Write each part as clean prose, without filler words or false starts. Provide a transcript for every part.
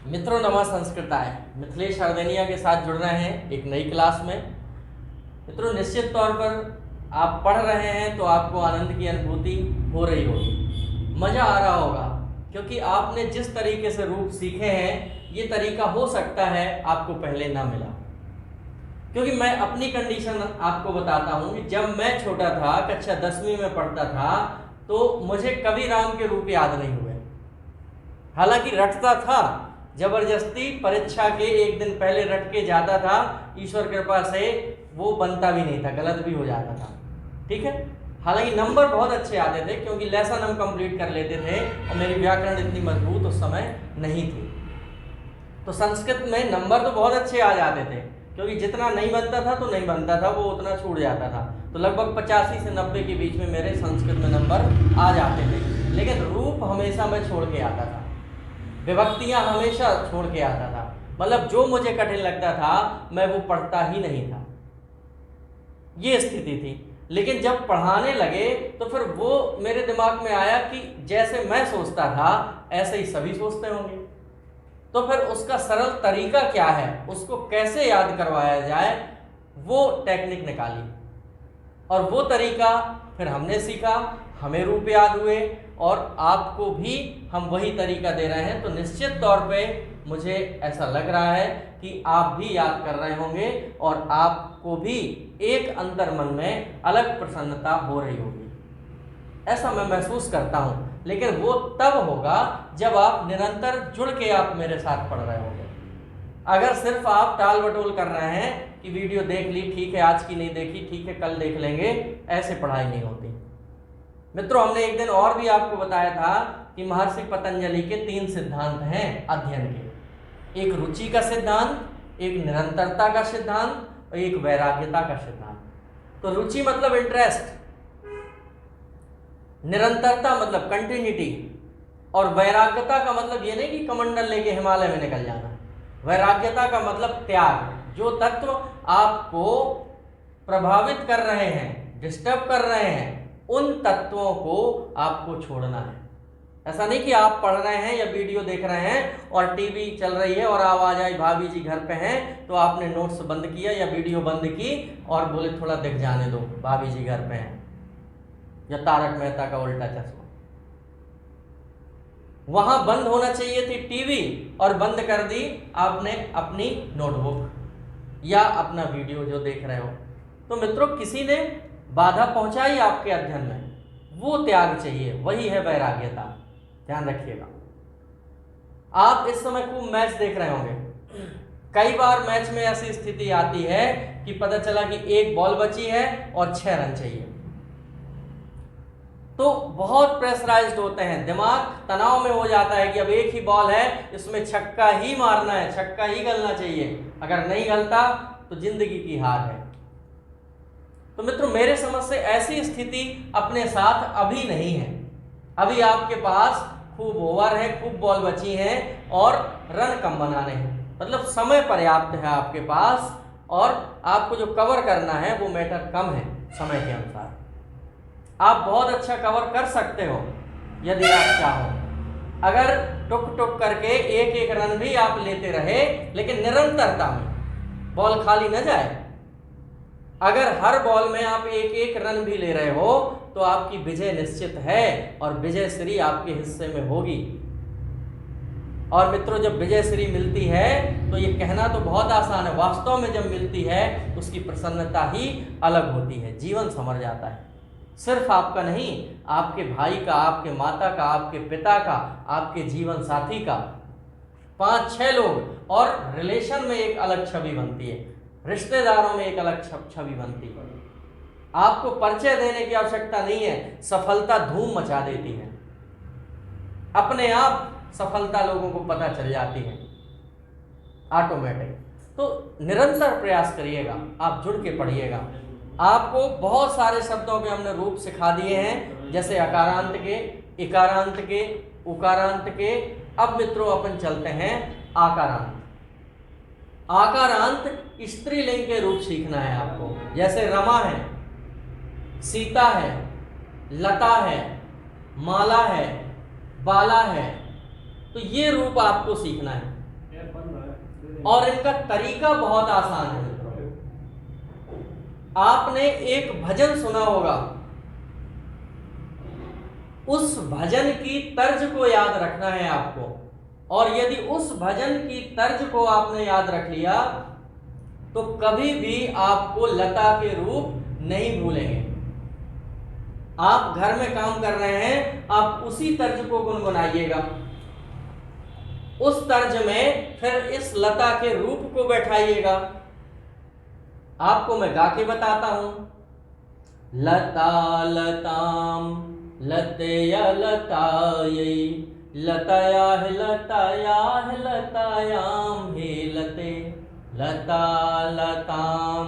मित्रों नमः संस्कृताय। मिथिलेश हरदेनिया के साथ जुड़ रहे हैं एक नई क्लास में। मित्रों निश्चित तौर पर आप पढ़ रहे हैं तो आपको आनंद की अनुभूति हो रही होगी, मज़ा आ रहा होगा, क्योंकि आपने जिस तरीके से रूप सीखे हैं ये तरीका हो सकता है आपको पहले ना मिला। क्योंकि मैं अपनी कंडीशन आपको बताता हूँ कि जब मैं छोटा था, कक्षा 10वीं में पढ़ता था, तो मुझे कभी राम के रूप याद नहीं हुए। हालांकि रटता था, जबरदस्ती परीक्षा के एक दिन पहले रट के जाता था, ईश्वर कृपा से वो बनता भी नहीं था, गलत भी हो जाता था। ठीक है, हालांकि नंबर बहुत अच्छे आते थे क्योंकि लेसन हम कंप्लीट कर लेते थे और मेरी व्याकरण इतनी मजबूत उस समय नहीं थी। तो संस्कृत में नंबर तो बहुत अच्छे आ जाते थे, क्योंकि जितना नहीं बनता था तो नहीं बनता था, वो उतना छूट जाता था। तो लगभग 85 से 90 के बीच में मेरे संस्कृत में नंबर आ जाते थे। लेकिन रूप हमेशा मैं छोड़ के आता था, विभक्तियां हमेशा छोड़ के आता था। मतलब जो मुझे कठिन लगता था मैं वो पढ़ता ही नहीं था, ये स्थिति थी। लेकिन जब पढ़ाने लगे तो फिर वो मेरे दिमाग में आया कि जैसे मैं सोचता था ऐसे ही सभी सोचते होंगे, तो फिर उसका सरल तरीका क्या है, उसको कैसे याद करवाया जाए, वो टेक्निक निकाली। और वो तरीका फिर हमने सीखा, हमें रूप याद हुए और आपको भी हम वही तरीका दे रहे हैं। तो निश्चित तौर पे मुझे ऐसा लग रहा है कि आप भी याद कर रहे होंगे और आपको भी एक अंतर मन में अलग प्रसन्नता हो रही होगी, ऐसा मैं महसूस करता हूँ। लेकिन वो तब होगा जब आप निरंतर जुड़ के आप मेरे साथ पढ़ रहे होंगे। अगर सिर्फ आप टाल बटोल कर रहे हैं कि वीडियो देख ली, ठीक है, आज की नहीं देखी, ठीक है, कल देख लेंगे, ऐसे पढ़ाई नहीं होती। मित्रों हमने एक दिन और भी आपको बताया था कि महर्षि पतंजलि के 3 सिद्धांत हैं अध्ययन के। एक रुचि का सिद्धांत, एक निरंतरता का सिद्धांत और एक वैराग्यता का सिद्धांत। तो रुचि मतलब इंटरेस्ट, निरंतरता मतलब कंटिन्यूटी, और वैराग्यता का मतलब ये नहीं कि कमंडल लेके हिमालय में निकल जाना। वैराग्यता का मतलब त्याग, जो तत्व आपको प्रभावित कर रहे हैं, डिस्टर्ब कर रहे हैं, उन तत्वों को आपको छोड़ना है। ऐसा नहीं कि आप पढ़ रहे हैं या वीडियो देख रहे हैं और टीवी चल रही है और आवाज आई भाभी जी घर पे हैं, तो आपने नोट्स बंद किया या वीडियो बंद की और बोले थोड़ा दिख जाने दो, भाभी जी घर पे हैं, या तारक मेहता का उल्टा चश्मा। वहां बंद होना चाहिए थी टीवी और बंद कर दी आपने अपनी नोटबुक या अपना वीडियो जो देख रहे हो। तो मित्रों किसी ने बाधा पहुंचाई आपके अध्ययन में, वो त्याग चाहिए, वही है वैराग्यता। ध्यान रखिएगा। आप इस समय खूब मैच देख रहे होंगे, कई बार मैच में ऐसी स्थिति आती है कि पता चला कि एक बॉल बची है और 6 रन चाहिए, तो बहुत प्रेशराइज्ड होते हैं, दिमाग तनाव में हो जाता है कि अब एक ही बॉल है, इसमें छक्का ही मारना है, छक्का ही गलना चाहिए, अगर नहीं गलता तो जिंदगी की हार है। तो मित्रों मेरे समझ से ऐसी स्थिति अपने साथ अभी नहीं है। अभी आपके पास खूब ओवर है, खूब बॉल बची हैं और रन कम बनाने हैं, मतलब समय पर्याप्त है आपके पास और आपको जो कवर करना है वो मैटर कम है समय के अनुसार। आप बहुत अच्छा कवर कर सकते हो यदि आप चाहो, अगर टुक टुक करके एक एक रन भी आप लेते रहे, लेकिन निरंतरता में, बॉल खाली न जाए। अगर हर बॉल में आप एक एक रन भी ले रहे हो तो आपकी विजय निश्चित है और विजय श्री आपके हिस्से में होगी। और मित्रों जब विजय श्री मिलती है तो ये कहना तो बहुत आसान है, वास्तव में जब मिलती है उसकी प्रसन्नता ही अलग होती है, जीवन संवर जाता है। सिर्फ आपका नहीं, आपके भाई का, आपके माता का, आपके पिता का, आपके जीवन साथी का, 5-6 लोग, और रिलेशन में एक अलग छवि बनती है, रिश्तेदारों में एक अलग छवि बनती है। आपको परिचय देने की आवश्यकता नहीं है, सफलता धूम मचा देती है, अपने आप सफलता लोगों को पता चल जाती है ऑटोमेटिक। तो निरंतर प्रयास करिएगा, आप जुड़ के पढ़िएगा। आपको बहुत सारे शब्दों के हमने रूप सिखा दिए हैं, जैसे अकारांत के, इकारांत के, उकारांत के। अब मित्रों अपन चलते हैं आकारांत। आकारांत स्त्रीलिंग के रूप सीखना है आपको, जैसे रमा है, सीता है, लता है, माला है, बाला है, तो ये रूप आपको सीखना है। और इनका तरीका बहुत आसान है मित्रों। आपने एक भजन सुना होगा, उस भजन की तर्ज को याद रखना है आपको, और यदि उस भजन की तर्ज को आपने याद रख लिया तो कभी भी आपको लता के रूप नहीं भूलेंगे। आप घर में काम कर रहे हैं, आप उसी तर्ज को गुनगुनाइएगा, उस तर्ज में फिर इस लता के रूप को बैठाइएगा। आपको मैं गा के बताता हूं। लता लताम लतया लतायै, लतया है लतायाम हे लते। लता लताम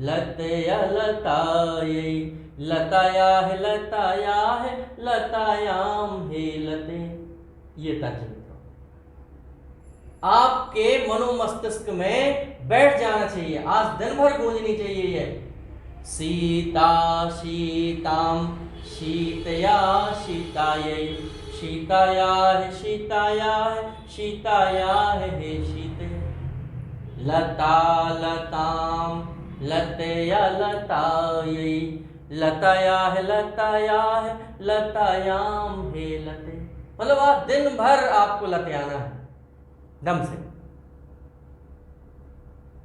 लतया लतायै, लतया है लतायाम हे लते। ये तर्ज आपके मनोमस्तिष्क में बैठ जाना चाहिए, आज दिन भर गूंजनी चाहिए ये। सीता शीताम शीतया शीतायै, शीताया है हे शीते। लता लताम लतया लतायै, लतया है लतायाम हे लते। मतलब आप दिन भर आपको लतयाना है दम से।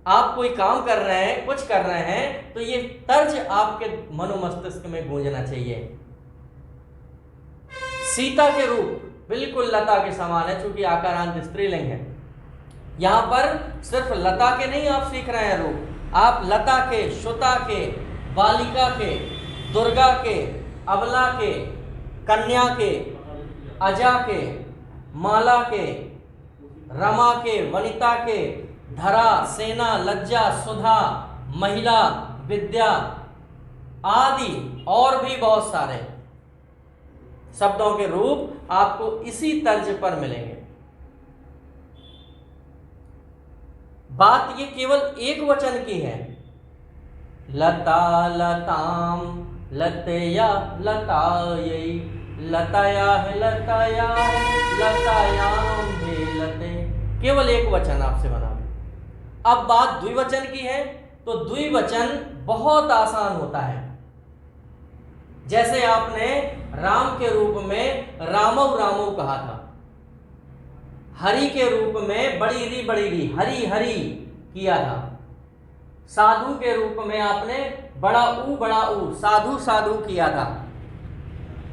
आप कोई काम कर रहे हैं, कुछ कर रहे हैं, तो ये तर्ज आपके मनोमस्तिष्क में गूंजना चाहिए। सीता के रूप बिल्कुल लता के समान है, चूंकि आकारांत स्त्रीलिंग है। यहां पर सिर्फ लता के नहीं आप सीख रहे हैं रूप, आप लता के, सुता के, बालिका के, दुर्गा के, अबला के, कन्या के, अजा के, माला के, रमा के, वनिता के, धरा, सेना, लज्जा, सुधा, महिला, विद्या आदि और भी बहुत सारे शब्दों के रूप आपको इसी तर्ज पर मिलेंगे। बात ये केवल एक वचन की है। लता लताम लतया लतायै, लतया है लतायाम हे लते। केवल एक वचन आपसे बना। अब बात द्विवचन की है, तो द्विवचन बहुत आसान होता है। जैसे आपने राम के रूप में रामव रामव कहा था, हरि के रूप में बड़ी हरि हरि किया था, साधु के रूप में आपने बड़ा ऊ साधु साधु किया था।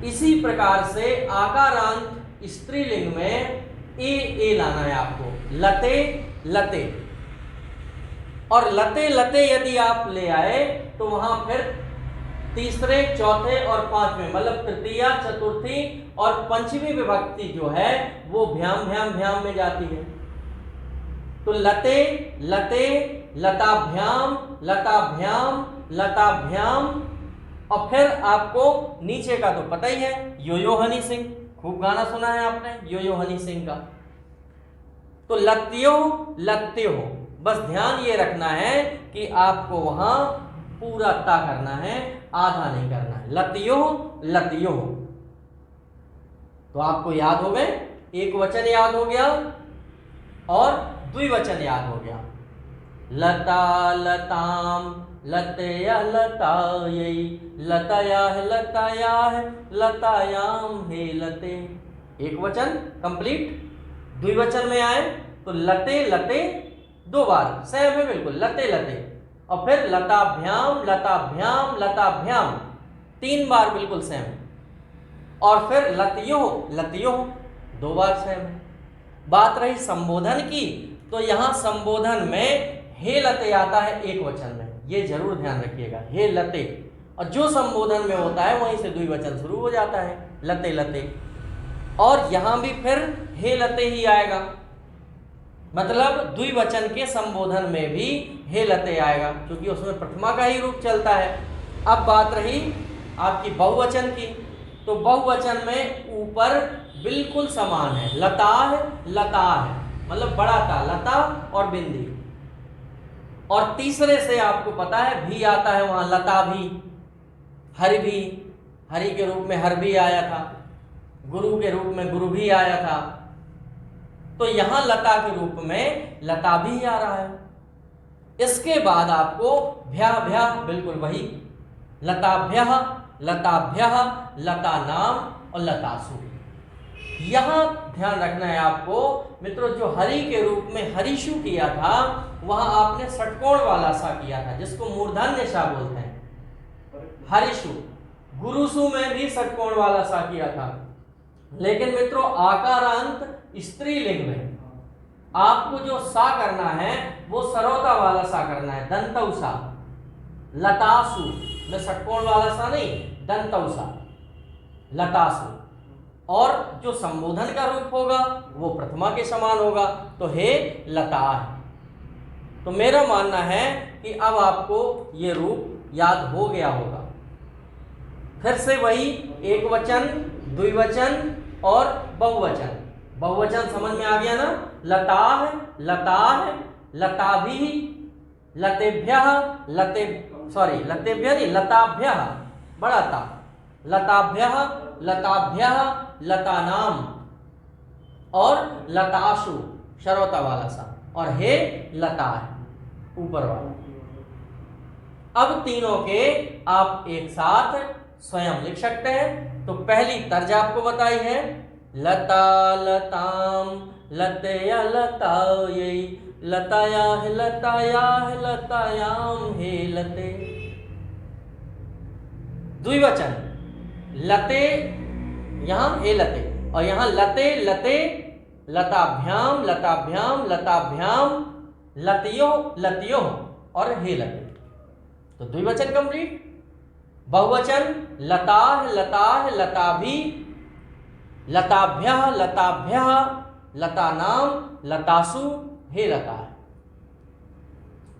इसी प्रकार से आकारांत स्त्रीलिंग में ए लाना है आपको, लते लते। और लते लते यदि आप ले आए तो वहां फिर तीसरे, चौथे और पांचवें, मतलब तृतीया, चतुर्थी और पंचमी विभक्ति जो है वो भ्याम भ्याम भ्याम में जाती है। तो लते लते, लताभ्याम लताभ्याम लताभ्याम। और फिर आपको नीचे का तो पता ही है, यो यो हनी सिंह, खूब गाना सुना है आपने यो यो हनी सिंह का। तो लत्यो लत्यो, बस ध्यान ये रखना है कि आपको वहां पूरा ता करना है, आधा नहीं करना है। लत्यो लत्यो। तो आपको याद हो गए, एक वचन याद हो गया और द्विवचन याद हो गया। लता लताम लतया लतायै, लतया है लतायाम हे लते। एक वचन कंप्लीट। द्विवचन में आए तो लते लते दो बार, सेम है बिल्कुल, लते लते। और फिर लताभ्याम लताभ्याम लताभ्याम, तीन बार बिल्कुल सेम। और फिर लत्यो लत्यो, दो बार सेम है। बात रही संबोधन की, तो यहां संबोधन में हे लते आता है एक वचन में, ये जरूर ध्यान रखिएगा, हे लते। और जो संबोधन में होता है वहीं से द्विवचन शुरू हो जाता है, लते लते। और यहां भी फिर हे लते ही आएगा, मतलब द्विवचन के संबोधन में भी हे लते आएगा, क्योंकि उसमें प्रथमा का ही रूप चलता है। अब बात रही आपकी बहुवचन की, तो बहुवचन में ऊपर बिल्कुल समान है, लता है, मतलब बड़ा ता, लता और बिंदी। और तीसरे से आपको पता है भी आता है, वहां लता भी, हरि भी, हरि के रूप में हर भी आया था, गुरु के रूप में गुरु भी आया था। तो यहां लता के रूप में लता भी आ रहा है। इसके बाद आपको भ्या भ्या बिल्कुल वही, लताभ्यः, लताभ्यः, लता नाम और लतासु। यहां ध्यान रखना है आपको मित्रों, जो हरि के रूप में हरिषु किया था वहां आपने षटकोण वाला सा किया था, जिसको मूर्धन्य सा बोलते हैं, हरिषु। गुरुसु में भी षटकोण वाला सा किया था, लेकिन मित्रों आकारांत स्त्रीलिंग में आपको जो सा करना है वो सरोता वाला सा करना है, दंतौ सा। लतासु में षटकोण वाला सा नहीं, दंतौ सा, लतासु। और जो संबोधन का रूप होगा वो प्रथमा के समान होगा, तो हे लता है। तो मेरा मानना है कि अब आपको ये रूप याद हो गया होगा। फिर से वही एक वचन, द्विवचन और बहुवचन। बहुवचन समझ में आ गया ना, लताः, लताः, लताभिः, लतेभ्यः, लतेभ्यः नहीं, लताभ्यः, बड़ा ता, लताभ्यः, लताभ्यः, लतानाम और लतासु, शरोता वाला सा, और हे लता है ऊपर वाला। अब तीनों के आप एक साथ स्वयं लिख सकते हैं। तो पहली तर्ज आपको बताई है, लता लताम लतया लतायै, लतायाः लतायाः लतायाम हे लते। द्विवचन लते, यहां हे लते, और यहां लते लते, लताभ्याम लताभ्याम लताभ्याम, लतियो लतियो और हे लते। तो द्विवचन कंप्लीट। बहुवचन लताः लताः लताभि, लताभ्यः लताभ्यः, लतानाम लतासु हे लता।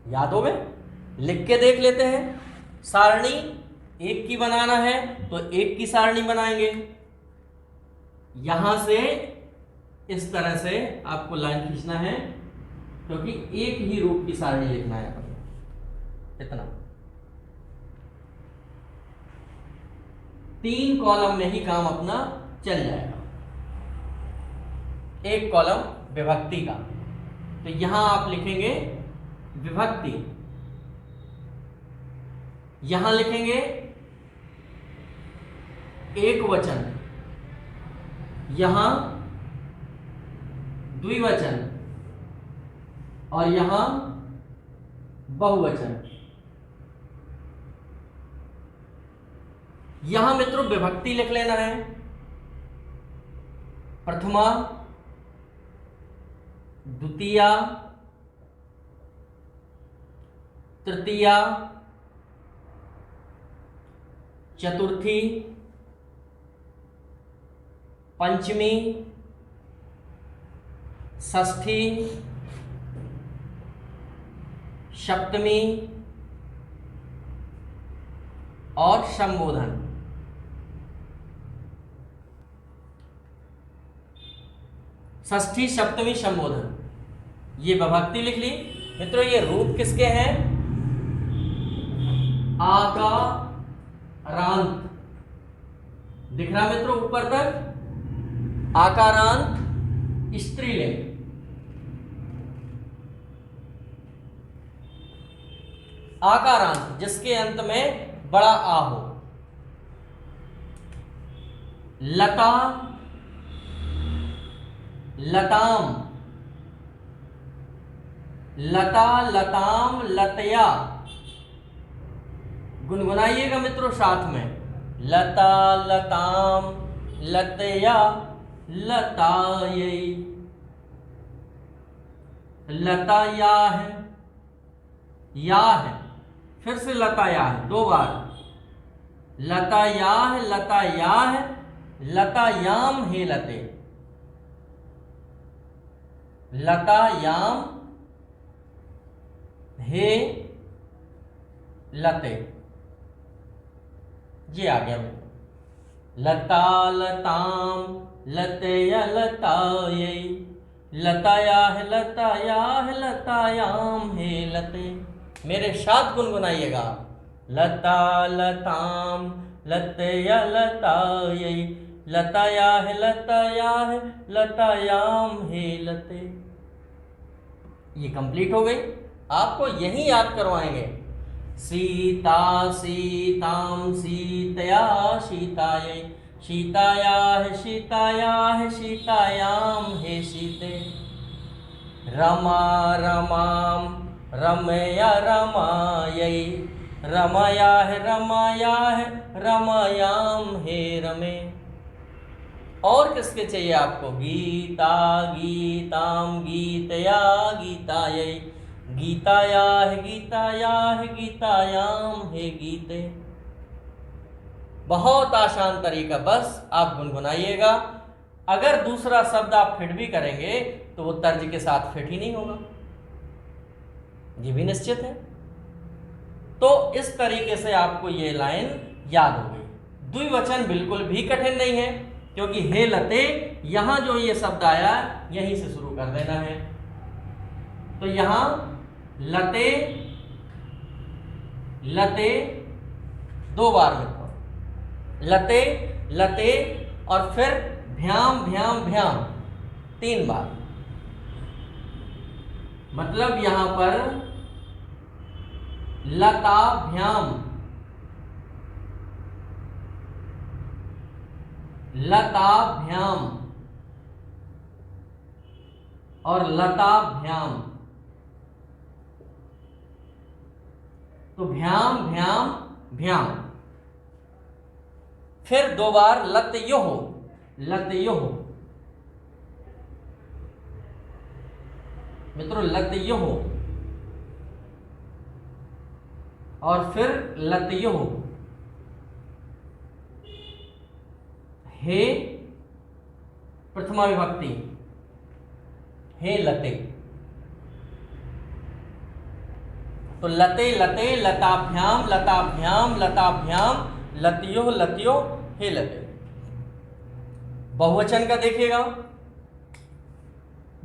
याद हो गए? लिख के देख लेते हैं। सारणी एक की बनाना है तो एक की सारणी बनाएंगे। यहां से इस तरह से आपको लाइन खींचना है, क्योंकि एक ही रूप की सारणी लिखना है। इतना 3 कॉलम में ही काम अपना चल जाएगा। एक कॉलम विभक्ति का, तो यहां आप लिखेंगे विभक्ति, यहां लिखेंगे एक वचन, यहां द्विवचन और यहां बहुवचन। यहां मित्रों विभक्ति लिख लेना है। प्रथमा, द्वितीया, तृतीया, चतुर्थी, पंचमी, षष्ठी, सप्तमी और संबोधन। षष्ठी, सप्तमी, संबोधन, ये विभक्ति लिख ली। मित्रों ये रूप किसके हैं? आकारांत। दिख रहा मित्रों ऊपर तक? आकारांत स्त्रीलिंग। आकारांत जिसके अंत में बड़ा आ हो। लता, लताम, लता, लताम, लतया। गुनगुनाइएगा मित्रों साथ में, लता, लताम, लतया, लतायै, लता या है, या है, फिर से लता या है, 2 बार, लता या है, लता या है, लतायाम हे लते, लतायाम हे लते। ये आ गया मित्रों, लता, लताम, लतया, लतायै, लतायाः लतायाः लतायाम हे लते। मेरे साथ गुनगुनाइएगा, लता, लताम, लतया, लतायै, लतायाः लतायाः लतायाम हे लते। ये कंप्लीट हो गई। आपको यही याद करवाएंगे। सीता सीतां सीतया सीतायै सीतायाः सीतायाः सीतायां हे सीते। रमा रमां रमया रमायै रमायाः रमायाः रमायां हे रमे। और किसके चाहिए आपको? गीता गीतां गीतया गीतायै गीतायाः गीतायाः गीतायां हे गीते। बहुत आसान तरीका, बस आप गुनगुनाइएगा। अगर दूसरा शब्द आप फिट भी करेंगे तो वो तर्ज के साथ फिट ही नहीं होगा, ये भी निश्चित है। तो इस तरीके से आपको ये लाइन याद हो गई। द्विवचन बिल्कुल भी कठिन नहीं है, क्योंकि हे लते यहां जो ये शब्द आया यहीं से शुरू कर देना है। तो यहां लते लते दो बार मित्रों, लते लते और फिर भ्याम भ्याम भ्याम 3 बार। मतलब यहां पर लताभ्याम लताभ्याम और लताभ्याम। तो भ्याम भ्याम भ्याम, फिर 2 बार लतयोः लतयोः मित्रों, लतयोः और फिर लतयोः। हे प्रथमा विभक्ति हे लते। तो लते लते लताभ्याम लताभ्याम लताभ्याम लतयोः लतयोः हे लते। बहुवचन का देखिएगा,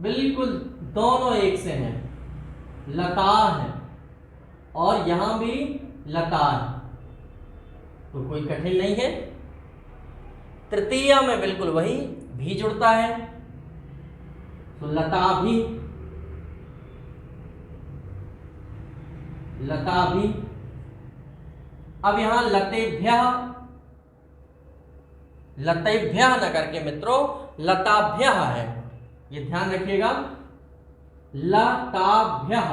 बिल्कुल दोनों एक से हैं, लता है और यहां भी लता है, तो कोई कठिन नहीं है। तृतीया में बिल्कुल वही भी जुड़ता है, तो लता भी लता भी। अब यहां लतेभ्यः लतेभ्यः न करके मित्रों लताभ्यः है, ये ध्यान रखिएगा। लताभ्यः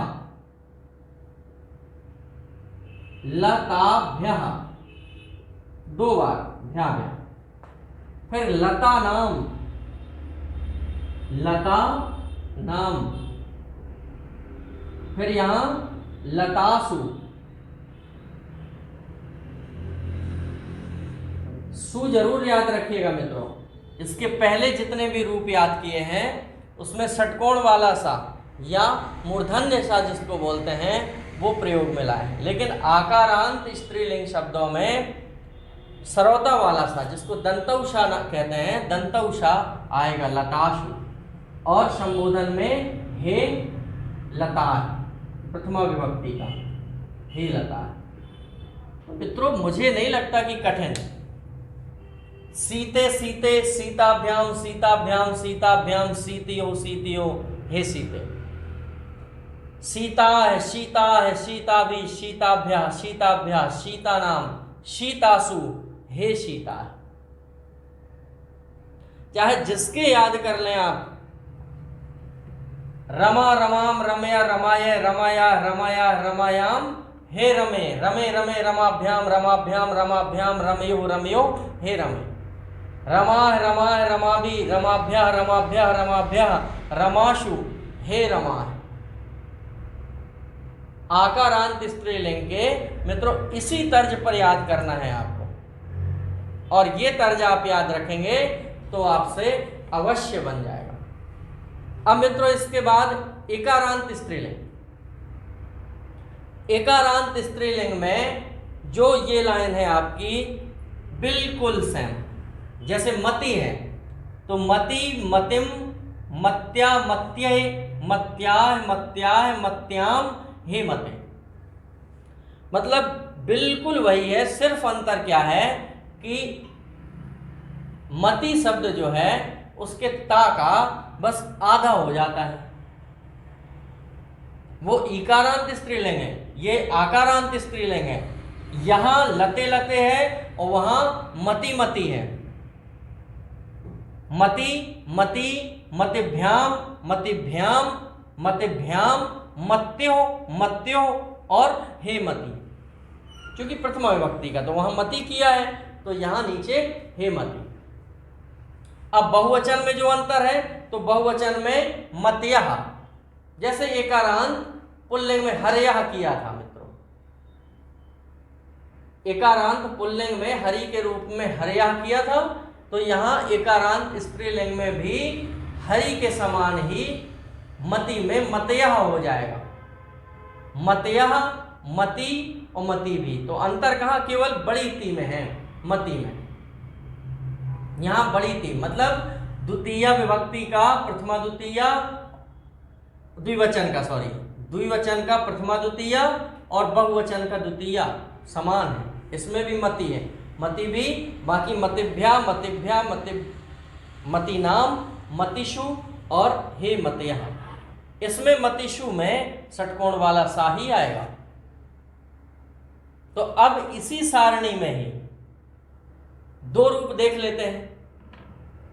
लताभ्यः 2 बार ध्यान है। फिर लता नाम लता नाम, फिर यहां लतासु सु जरूर याद रखिएगा मित्रों। इसके पहले जितने भी रूप याद किए हैं उसमें षटकोण वाला सा या मूर्धन्य सा जिसको बोलते हैं वो प्रयोग में लाए, लेकिन आकारांत स्त्रीलिंग शब्दों में सरौता वाला सा जिसको दंतौषा कहते हैं, दंतौषा आएगा लताशु। और संबोधन में हे लता प्रथमा विभक्ति का हे लता। तो मित्रों मुझे नहीं लगता कि कठिन। सीते सीते सीताभ्याम सीताभ्याम सीताभ्याम सीतियो सीतियो हे सीते। सीता है सीता भी सीताभ्या सीताभ्या सीता नाम सीतासु हे सीता। चाहे जिसके याद कर लें आप, रमा रमाम रमया रमाय रमाया रमाया रमायाम हे रमे रमे रमे रमाभ्याम रमाभ्याम रमाभ्याम रमयो रमयो हे रमे। रमा रमा रमाभि रमाभ्या रमाभ्या रमाभ्या रमाशु हे रमा। आकारांत स्त्रीलिंग के मित्रों इसी तर्ज पर याद करना है आपको, और ये तर्ज आप याद रखेंगे तो आपसे अवश्य बन जाएगा। अब मित्रों इसके बाद एकारांत स्त्रीलिंग। एकारांत स्त्रीलिंग में जो ये लाइन है आपकी बिल्कुल सेम, जैसे मति है तो मति मतिम मत्या मत्यय मत्याय मत्याय मत्याम हे मते। मतलब बिल्कुल वही है, सिर्फ अंतर क्या है कि मति शब्द जो है उसके ता का बस आधा हो जाता है। वो इकारांत स्त्रीलिंग है, ये आकारांत स्त्रीलिंग है। यहां लते लते है और वहां मति मति है। मति मति मतिभ्याम मतिभ्याम मतिभ्याम मत्यो मत्यो और हे मति, क्योंकि प्रथमा विभक्ति का तो वहां मति किया है तो यहां नीचे हे मति। अब बहुवचन में जो अंतर है तो बहुवचन में मत्यः, जैसे एकारांत पुल्लिंग में हरयः किया था मित्रों, एकारांत पुल्लिंग में हरि के रूप में हरयः किया था, तो यहां एकारांत स्त्रीलिंग में भी हरि के समान ही मति में मतयः हो जाएगा। मतयः मति और मति भी, तो अंतर कहां, केवल बड़ी ती में है, मति में। यहां बड़ी ती मतलब द्वितीय विभक्ति का प्रथमा द्वितीय, द्विवचन का सॉरी द्विवचन का प्रथमा द्वितीय और बहुवचन का द्वितीय समान है, इसमें भी मति है, मति भी। बाकी मतिभ्या मतिभ्या मति नाम मतिषु और हे मतयः, इसमें मतिषु में षटकोण वाला सा ही आएगा। तो अब इसी सारणी में ही दो रूप देख लेते हैं।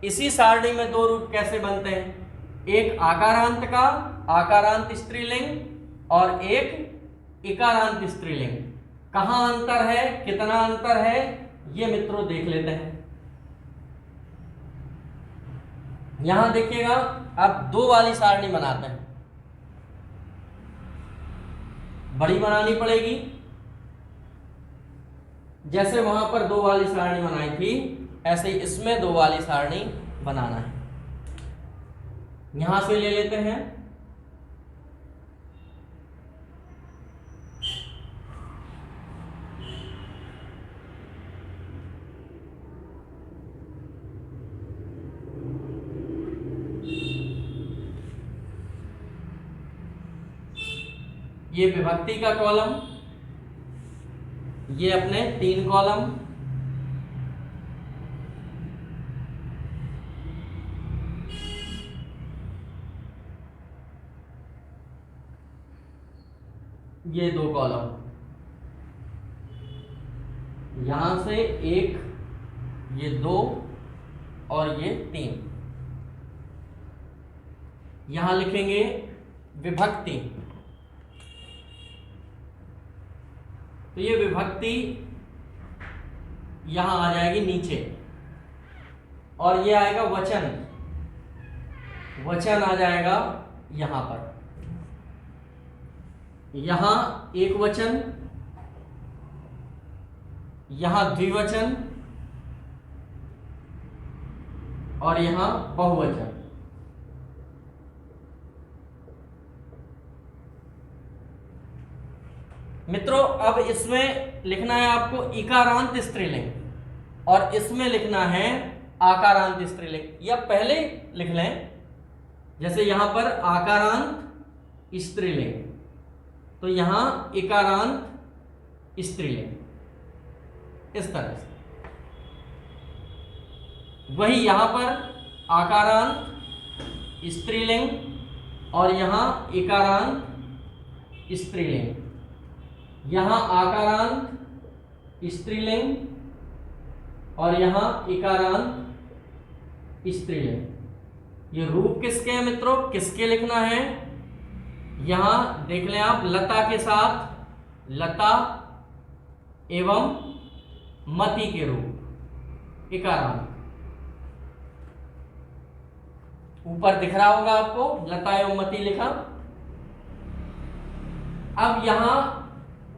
इसी सारणी में दो रूप कैसे बनते हैं, एक आकारांत का आकारांत स्त्रीलिंग और एक इकारांत स्त्रीलिंग। कहां अंतर है, कितना अंतर है, ये मित्रों देख लेते हैं। यहां देखिएगा, अब दो वाली सारणी बनाते हैं, बड़ी बनानी पड़ेगी। जैसे वहां पर दो वाली सारणी बनाई थी ऐसे ही इसमें दो वाली सारणी बनाना है। यहां से ले लेते हैं, ये विभक्ति का कॉलम, ये अपने 3 कॉलम, ये 2 कॉलम, यहां से 1, ये 2 और ये 3। यहां लिखेंगे विभक्ति, तो ये विभक्ति यहां आ जाएगी नीचे, और ये आएगा वचन, वचन आ जाएगा यहां पर। यहां एक वचन, यहां द्विवचन और यहां बहुवचन। मित्रों अब इसमें लिखना है आपको इकारांत स्त्रीलिंग और इसमें लिखना है आकारांत स्त्रीलिंग, या पहले लिख लें। जैसे यहां पर आकारांत स्त्रीलिंग, तो यहां इकारांत स्त्रीलिंग, इस तरह से। वही यहां पर आकारांत स्त्रीलिंग और यहां इकारांत स्त्रीलिंग, यहां आकारांत स्त्रीलिंग और यहां इकारांत स्त्रीलिंग। ये रूप किसके हैं मित्रों, किसके लिखना है, यहां देख लें आप, लता के साथ लता एवं मति के रूप इकारांत। ऊपर दिख रहा होगा आपको लता एवं मति लिखा। अब यहां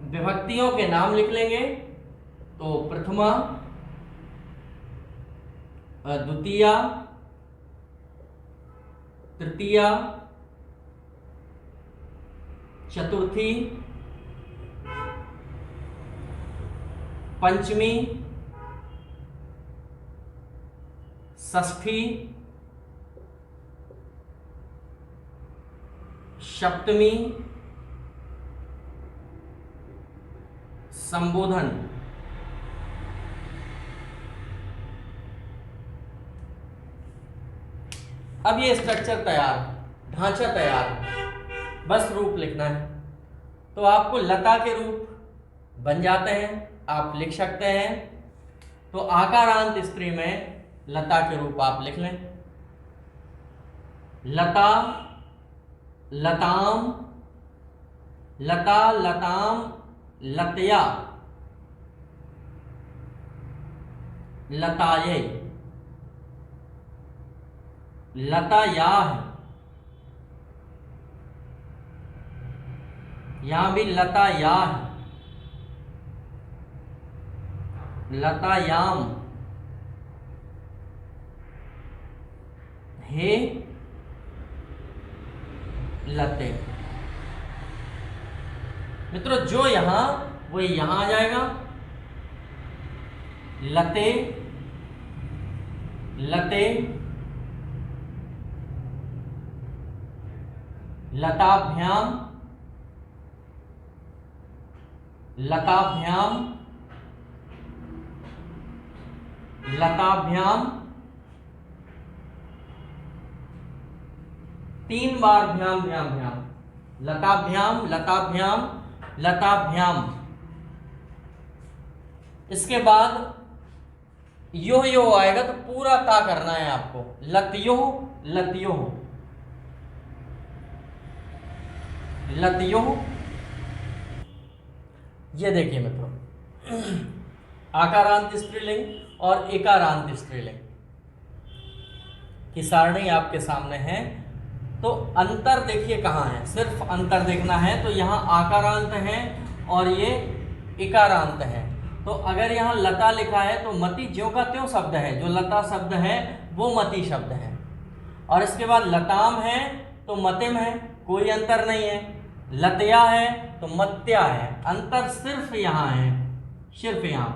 विभक्तियों के नाम लिख लेंगे, तो प्रथमा, द्वितीया, तृतीया, चतुर्थी, पंचमी, षष्ठी, सप्तमी, संबोधन, अब ये स्ट्रक्चर तैयार, ढांचा तैयार, बस रूप लिखना है। तो आपको लता के रूप बन जाते हैं, आप लिख सकते हैं। तो आकारांत स्त्री में लता के रूप आप लिख लें। लता, लताम, लता, लताम, लतया, लताये, लतायाह, यहां भी लतायाह, लतायाम, हे लते। मित्रों जो यहां वो यहां आ जाएगा। लते, लते, लताभ्याम, लताभ्याम, लताभ्याम, 3 बार भ्याम भ्याम भ्याम, लताभ्याम, लताभ्याम, लताभ्याम। इसके बाद यो यो आएगा तो पूरा ता करना है आपको। लतियो, लतियो, लतियो। ये देखिए मित्रों, आकारांत स्त्रीलिंग और एकारांत स्त्रीलिंग की सारणी आपके सामने है। तो अंतर देखिए कहाँ है, सिर्फ अंतर देखना है। तो यहाँ आकारांत है और ये इकारांत है। तो अगर यहाँ लता लिखा है तो मति ज्यों का त्यों शब्द है, जो लता शब्द है वो मति शब्द है। और इसके बाद लताम है तो मतिम है, कोई अंतर नहीं है। लतया है तो मत्या है, अंतर सिर्फ यहाँ है, सिर्फ यहाँ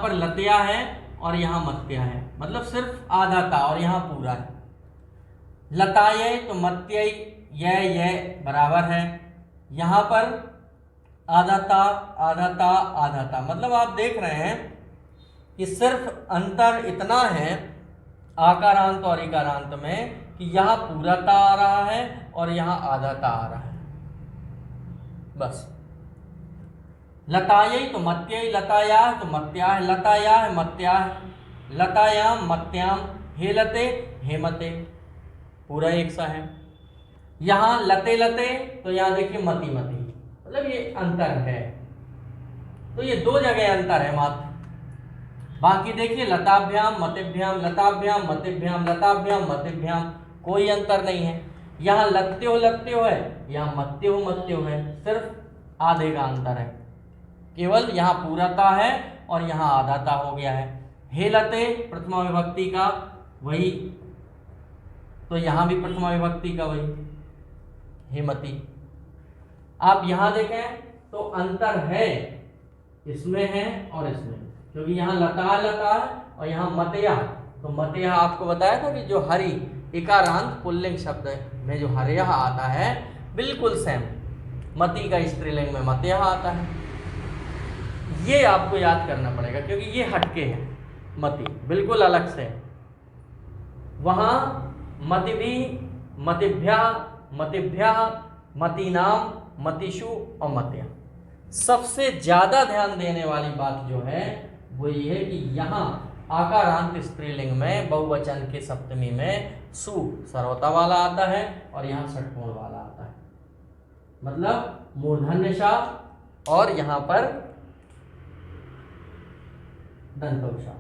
पर लतया है और यहाँ मत्या है, मतलब सिर्फ आधा ता और यहाँ पूरा है। लताये तो मत्यय, ये बराबर है। यहाँ पर आधा ता, आधा ता, आधा ता, मतलब आप देख रहे हैं कि सिर्फ अंतर इतना है आकारांत और इकारांत में कि यहाँ पूरा ता आ रहा है और यहाँ आधा ता आ रहा है, बस। लताये तो मत्यय, लताया तो मत्या, लताया मत्या, लतायाम मत्याम, हेलते हेमते, पूरा एक सा है। यहाँ लते लते तो यहाँ देखिए मति मति, मतलब ये अंतर है। तो ये 2 जगह अंतर है मात्र। बाकी देखिए लताभ्याम मतिभ्याम, लताभ्याम मतिभ्याम, लताभ्याम मतिभ्याम, कोई अंतर नहीं है। यहाँ लत्यो लत्यो है, यहाँ मत्यो मत्यो है, सिर्फ आधे का अंतर है। केवल यहाँ पूरा ता है और यहाँ आधा ता हो गया है। हेलते प्रथमा विभक्ति का वही, तो यहाँ भी प्रथमा विभक्ति का वही हेमती। आप यहाँ देखें तो अंतर है, इसमें है और इसमें, क्योंकि यहाँ लता लता और यहाँ मतया। तो मतया आपको बताया था कि जो हरि इकारांत पुल्लिंग शब्द में जो हरिया आता है बिल्कुल सेम, मति का स्त्रीलिंग में मतया आता है। ये आपको याद करना पड़ेगा क्योंकि ये हटके है, मति बिल्कुल अलग से। वहाँ मतिभि, मतिभ्या, मतिभ्या, मतिनाम, मतिषु और मत्या। सबसे ज्यादा ध्यान देने वाली बात जो है वो ये है कि यहाँ आकारांत स्त्रीलिंग में बहुवचन के सप्तमी में सु सर्वता वाला आता है और यहाँ षटकोण वाला आता है, मतलब मूर्धन्य सा और यहाँ पर दंतोषा।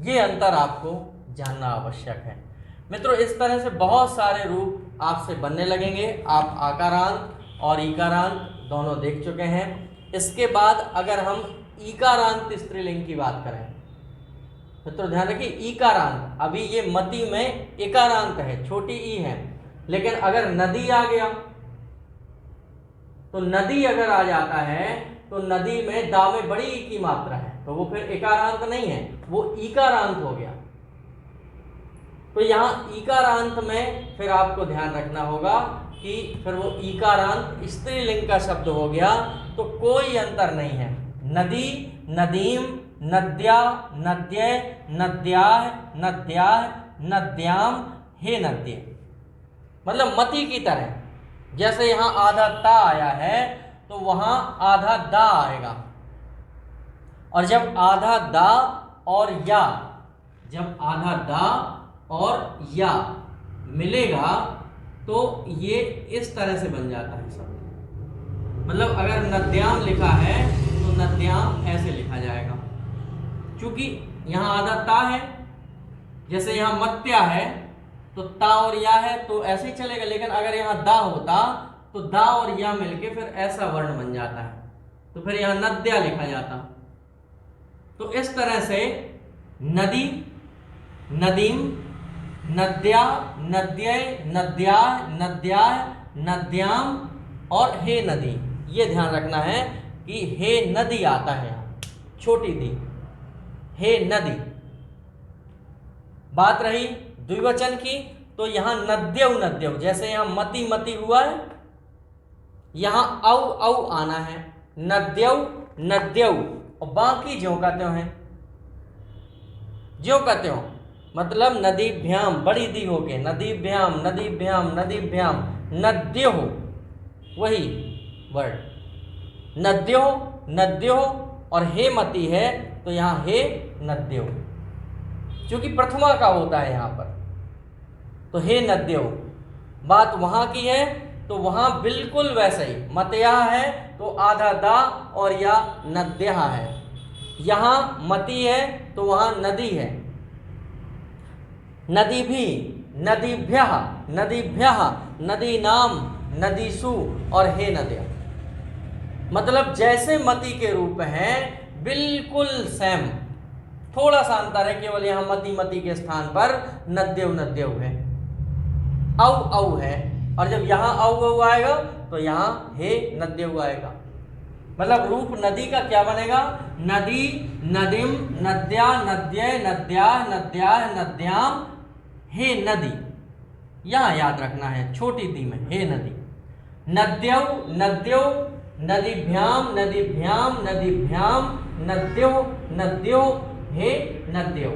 ये अंतर आपको जानना आवश्यक है मित्रों। इस तरह से बहुत सारे रूप आपसे बनने लगेंगे। आप आकारांत और इकारांत दोनों देख चुके हैं। इसके बाद अगर हम इकारांत स्त्रीलिंग की बात करें मित्रों, ध्यान रखिए इकारांत, अभी ये मति में इकारांत है, छोटी ई है, लेकिन अगर नदी आ गया तो नदी अगर आ जाता है तो नदी में दा में बड़ी ई की मात्रा है, तो वो फिर इकारांत नहीं है, वो इकारांत हो गया। तो यहाँ इकारांत में फिर आपको ध्यान रखना होगा कि फिर वो इकारांत स्त्रीलिंग का शब्द हो गया, तो कोई अंतर नहीं है। नदी, नदीम, नद्या, नद्य, नद्याह, नद्याह, नद्याम हे नद्य, मतलब मति की तरह। जैसे यहाँ आधा ता आया है तो वहां आधा दा आएगा, और जब आधा दा और या, जब आधा दा और या मिलेगा तो ये इस तरह से बन जाता है शब्द। मतलब अगर नद्याम लिखा है तो नद्याम ऐसे लिखा जाएगा, क्योंकि यहाँ आधा ता है। जैसे यहाँ मत्या है तो ता और या है तो ऐसे ही चलेगा, लेकिन अगर यहाँ दा होता तो दा और या मिलके फिर ऐसा वर्ण बन जाता है, तो फिर यहाँ नद्या लिखा जाता। तो इस तरह से नदी, नदीम, नद्या, नद्यय, नद्या, नद्या, नद्याम और हे नदी। ये ध्यान रखना है कि हे नदी आता है यहाँ, छोटी दी, हे नदी। बात रही द्विवचन की, तो यहां नद्यव नद्यव, जैसे यहां मति मति हुआ है, यहां औ औ आना है, नद्यव नद्यव, और बाकी ज्यों का त्यों है, ज्यों का त्यों। मतलब नदीभ्याम, बड़ी दी हो के नदीभ्याम, नदीभ्याम, नदीभ्याम, नद्यो, वही वर्ड नद्यो, नद्यो। और हे मति है तो यहाँ हे नद्यो, क्योंकि प्रथमा का होता है यहाँ पर, तो हे नद्यो। बात वहाँ की है तो वहाँ बिल्कुल वैसे ही, मतया है तो आधा दा और या नद्या है, यहाँ मति है तो वहाँ नदी है। नदी भी, नदीभ्यः, नदीभ्यः, नदी नाम, नदीसु और हे नद्या। मतलब जैसे मति के रूप हैं बिल्कुल सेम, थोड़ा सा अंतर है, केवल यहाँ मति मति के स्थान पर नद्यव नद्यव है, औ औ है, और जब यहाँ औ औ आएगा तो यहाँ हे नद्यव आएगा। मतलब रूप नदी का क्या बनेगा, नदी, नदीम, नद्या, नद्य, नद्या, नद्या, नद्याम, हे नदी। यहाँ याद रखना है छोटी दी में हे नदी। नद्यव, नद्यो, नदीभ्याम, नदीभ्याम, नदीभ्याम, नद्यो, नद्यो, हे नद्यो,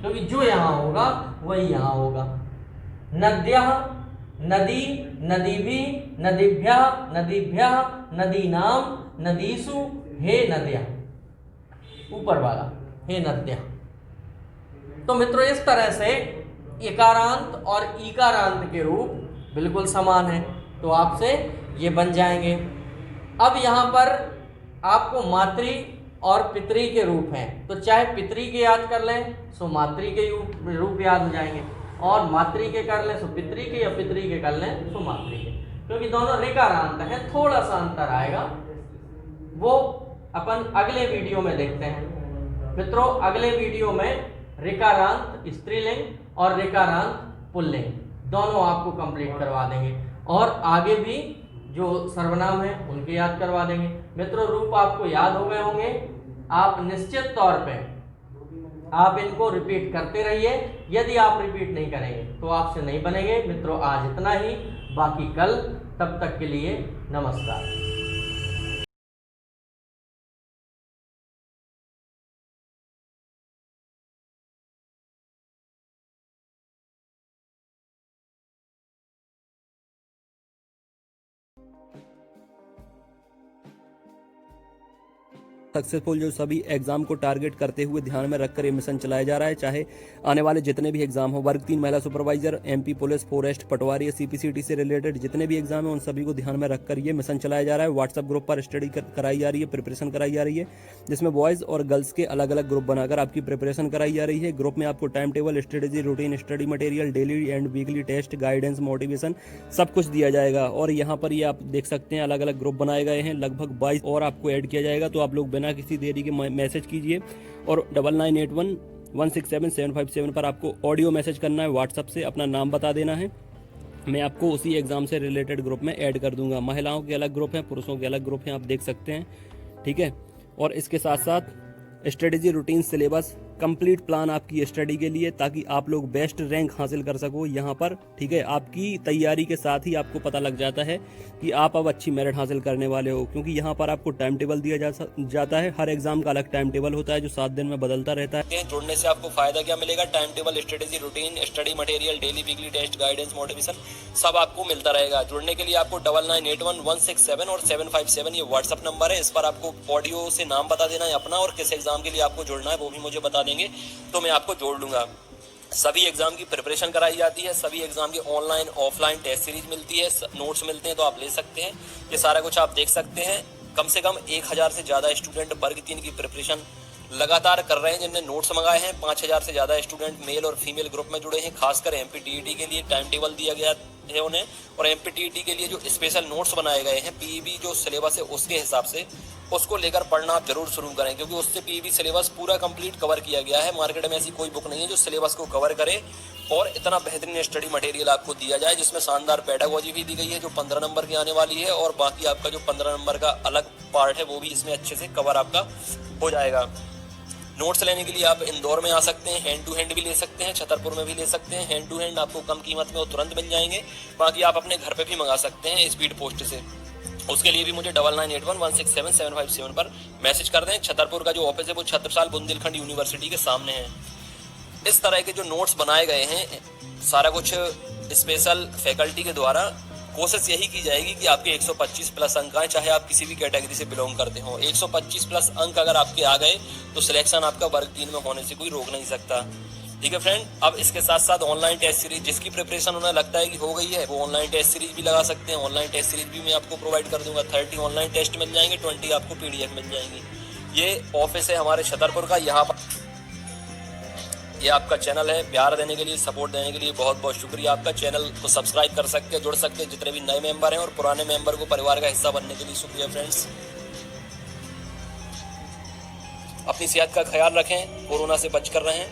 क्योंकि जो यहाँ होगा वही यहाँ होगा। नद्यः, नदी, नदीभि, नदीभ्यः, नदीभ्यः, नदीनाम, नदीसु, हे नद्या, ऊपर वाला हे नद्या। तो मित्रों इस तरह से इकारांत और ईकारांत के रूप बिल्कुल समान है, तो आपसे ये बन जाएंगे। अब यहाँ पर आपको मातृ और पितृ के रूप हैं, तो चाहे पितृ के याद कर लें सो मातृ के रूप याद हो जाएंगे, और मातृ के कर लें सो पितृ के, या पितृ के कर लें सो मातृ के, क्योंकि दोनों ऋकारांत हैं। थोड़ा सा अंतर आएगा, वो अपन अगले वीडियो में देखते हैं। मित्रों अगले वीडियो में ऋकारांत स्त्रीलिंग और ऋकारांत पुल्लिंग दोनों आपको कंप्लीट करवा देंगे, और आगे भी जो सर्वनाम है उनके याद करवा देंगे। मित्रों रूप आपको याद हो गए होंगे, आप निश्चित तौर पे आप इनको रिपीट करते रहिए। यदि आप रिपीट नहीं करेंगे तो आपसे नहीं बनेंगे। मित्रों आज इतना ही, बाकी कल, तब तक के लिए नमस्कार। सक्सेसफुल जो सभी एग्जाम को टारगेट करते हुए ध्यान में रखकर ये मिशन चलाया जा रहा है, चाहे आने वाले जितने भी एग्जाम हो, वर्ग 3 महिला सुपरवाइजर, एमपी पुलिस, फॉरेस्ट, पटवारी, सीपीसीटी से रिलेटेड जितने भी एग्जाम है उन सभी को ध्यान में रखकर ये मिशन चलाया जा रहा है। व्हाट्सएप ग्रुप पर स्टडी कराई जा रही है, प्रिपरेशन कराई जा रही है, जिसमें बॉयज़ और गर्ल्स के अलग अलग ग्रुप बनाकर आपकी प्रिपरेशन कराई जा रही है। ग्रुप में आपको time table, strategy, routine, study material, daily and weekly test, guidance, motivation सब कुछ दिया जाएगा। और यहाँ पर ये आप देख सकते हैं अलग अलग ग्रुप बनाए गए हैं, लगभग 22 और आपको ऐड किया जाएगा। तो आप लोग बिना किसी देरी के मैसेज कीजिए, और 9981167757 पर आपको ऑडियो मैसेज करना है, व्हाट्सएप से अपना नाम बता देना है। मैं आपको उसी एग्जाम से रिलेटेड ग्रुप में ऐड कर दूंगा। महिलाओं के अलग ग्रुप हैं, पुरुषों के अलग ग्रुप हैं, आप देख सकते हैं, ठीक है। और इसके साथ साथ strategy, routine, syllabus complete plan आपकी स्टडी के लिए, ताकि आप लोग बेस्ट रैंक हासिल कर सको यहाँ पर। ठीक है, आपकी तैयारी के साथ ही आपको पता लग जाता है कि आप अब अच्छी मेरिट हासिल करने वाले हो, क्योंकि यहाँ पर आपको टाइम टेबल दिया जाता है। हर एग्जाम का अलग टाइम टेबल होता है जो 7 दिन में बदलता रहता है। जुड़ने से आपको फायदा क्या मिलेगा? Time table, strategy, routine, study material, daily weekly test, guidance, motivation सब आपको मिलता रहेगा। जुड़ने के लिए आपको 9981 और 757 ये व्हाट्सअप नंबर है। इस पर आपको ऑडियो से नाम बता देना है अपना और किस एग्जाम के लिए आपको जुड़ना है वो भी मुझे बता देंगे तो मैं आपको जोड़ लूंगा। सभी एग्जाम की प्रिपरेशन कराई जाती है, सभी एग्जाम की ऑनलाइन ऑफलाइन टेस्ट सीरीज मिलती है, नोट्स मिलते हैं तो आप ले सकते हैं। ये सारा कुछ आप देख सकते हैं। कम से कम 1000 से ज़्यादा स्टूडेंट वर्ग 3 की प्रिपरेशन लगातार कर रहे हैं, जिनने नोट्स मंगाए हैं। 5000 से ज़्यादा स्टूडेंट मेल और फीमेल ग्रुप में जुड़े हैं। खासकर एमपीटीईटी के लिए टाइम टेबल दिया गया है उन्हें, और एमपीटीईटी के लिए जो स्पेशल नोट्स बनाए गए हैं पीईबी जो सिलेबस है उसके हिसाब से, उसको लेकर पढ़ना आप जरूर शुरू करें, क्योंकि उससे पीईबी सिलेबस पूरा कंप्लीट कवर किया गया है। मार्केट में ऐसी कोई बुक नहीं है जो सिलेबस को कवर करे और इतना बेहतरीन स्टडी मटेरियल आपको दिया जाए, जिसमें शानदार पेडागोजी भी दी गई है जो 15 नंबर की आने वाली है, और बाकी आपका जो 15 नंबर का अलग पार्ट है वो भी इसमें अच्छे से कवर आपका हो जाएगा। नोट्स लेने के लिए आप इंदौर में आ सकते हैं, हैंड टू हैंड भी ले सकते हैं, छतरपुर में भी ले सकते हैं। हैंड टू हैंड आपको कम कीमत में वो तुरंत मिल जाएंगे, बाकी आप अपने घर पे भी मंगा सकते हैं स्पीड पोस्ट से। उसके लिए भी मुझे 9981167757 पर मैसेज कर दें। छतरपुर का जो ऑफिस है वो छत्रसाल बुंदेलखंड यूनिवर्सिटी के सामने है। इस तरह के जो नोट्स बनाए गए हैं सारा कुछ स्पेशल फैकल्टी के द्वारा, कोशिश यही की जाएगी कि आपके 125 प्लस अंक आए, चाहे आप किसी भी कैटेगरी से बिलोंग करते हो। 125 प्लस अंक अगर आपके आ गए तो सिलेक्शन आपका वर्ग 3 में होने से कोई रोक नहीं सकता। ठीक है फ्रेंड, अब इसके साथ साथ ऑनलाइन टेस्ट सीरीज, जिसकी प्रिपरेशन उन्हें लगता है कि हो गई है वो ऑनलाइन टेस्ट सीरीज भी लगा सकते हैं। ऑनलाइन टेस्ट सीरीज भी मैं आपको प्रोवाइड कर दूंगा। 30 ऑनलाइन टेस्ट मिल जाएंगे, 20 आपको पीडीएफ मिल जाएंगी। ये ऑफिस है हमारे छतरपुर का। यहाँ पर ये आपका चैनल है। प्यार देने के लिए, सपोर्ट देने के लिए बहुत बहुत शुक्रिया आपका। चैनल को सब्सक्राइब कर सकते हैं, जुड़ सकते हैं जितने भी नए मेंबर हैं, और पुराने मेंबर को परिवार का हिस्सा बनने के लिए शुक्रिया फ्रेंड्स। अपनी सेहत का ख्याल रखें, कोरोना से बच कर रहें।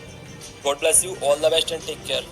God bless you, all the best and take care.